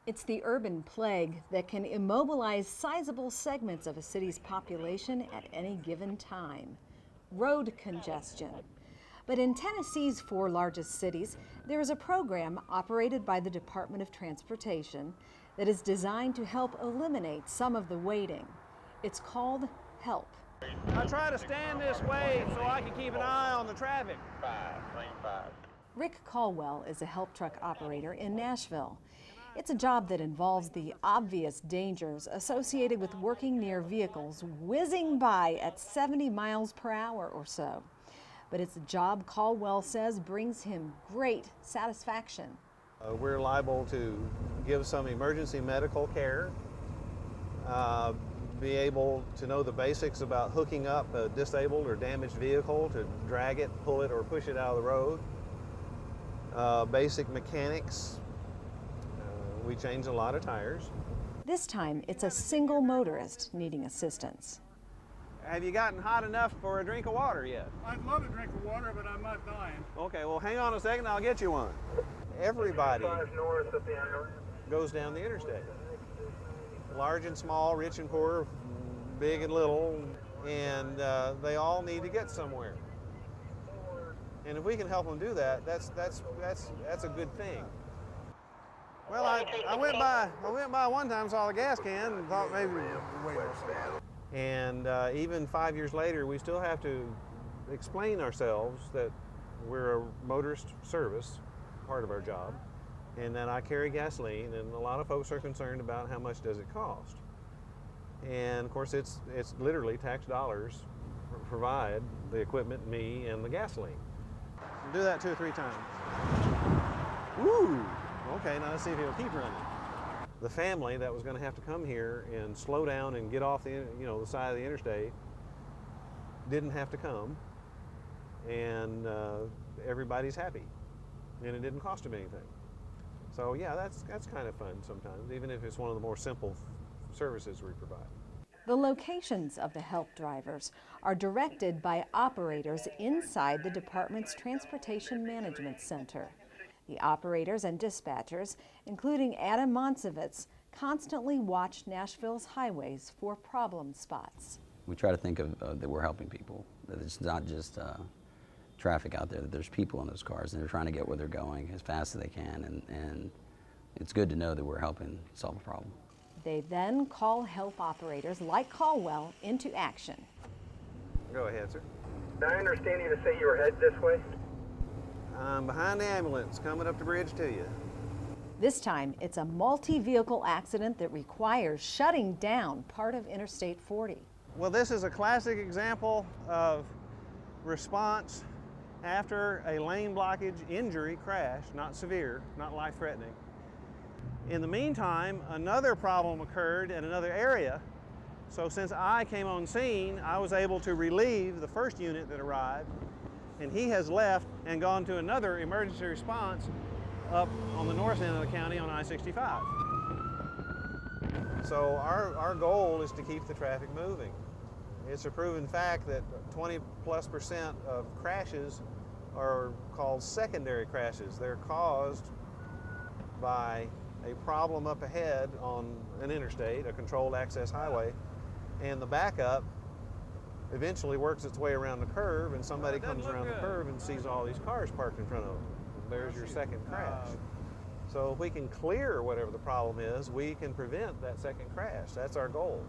It's the urban plague that can immobilize sizable segments of a city's population at any given time. Road congestion. But in Tennessee's 4 largest cities, there is a program operated by the Department of Transportation that is designed to help eliminate some of the waiting. It's called HELP. I try to stand this way so I can keep an eye on the traffic. Lane 5. Rick Caldwell is a help truck operator in Nashville. It's a job that involves the obvious dangers associated with working near vehicles whizzing by at 70 miles per hour or so. But it's a job Caldwell says brings him great satisfaction. We're liable to give some emergency medical care, be able to know the basics about hooking up a disabled or damaged vehicle to drag it, pull it, or push it out of the road. Basic mechanics. We change a lot of tires. This time, it's a single motorist needing assistance. Have you gotten hot enough for a drink of water yet? I'd love a drink of water, but I'm not dying. Okay, well hang on a second, I'll get you one. Everybody goes down the interstate. Large and small, rich and poor, big and little, and they all need to get somewhere. And if we can help them do that, that's a good thing. Well, I went by one time, saw the gas can, and thought maybe wait. And even 5 years later, we still have to explain ourselves that we're a motorist service, part of our job, and that I carry gasoline, and a lot of folks are concerned about how much does it cost. And of course, it's literally tax dollars provide the equipment, me, and the gasoline. Do that 2 or 3 times. Woo! Okay, now let's see if he'll keep running. The family that was going to have to come here and slow down and get off the side of the interstate didn't have to come, and everybody's happy, and it didn't cost them anything. So yeah, that's kind of fun sometimes, even if it's one of the more simple services we provide. The locations of the help drivers are directed by operators inside the department's Transportation Management Center. The operators and dispatchers, including Adam Monsevitz, constantly watch Nashville's highways for problem spots. We try to think of that we're helping people, that it's not just traffic out there, that there's people in those cars and they're trying to get where they're going as fast as they can, and it's good to know that we're helping solve a problem. They then call help operators like Caldwell into action. Go ahead, sir. Did I understand you to say you were headed this way? I'm behind the ambulance, coming up the bridge to you. This time, it's a multi-vehicle accident that requires shutting down part of Interstate 40. Well, this is a classic example of response after a lane blockage injury crash, not severe, not life-threatening. In the meantime, another problem occurred in another area. So since I came on scene, I was able to relieve the first unit that arrived, and he has left and gone to another emergency response up on the north end of the county on I-65. So our goal is to keep the traffic moving. It's a proven fact that 20+% of crashes are called secondary crashes. They're caused by a problem up ahead on an interstate, a controlled access highway, and the backup eventually works its way around the curve, and somebody comes around the curve and sees all these cars parked in front of them. There's your second crash. So if we can clear whatever the problem is, we can prevent that second crash. That's our goal.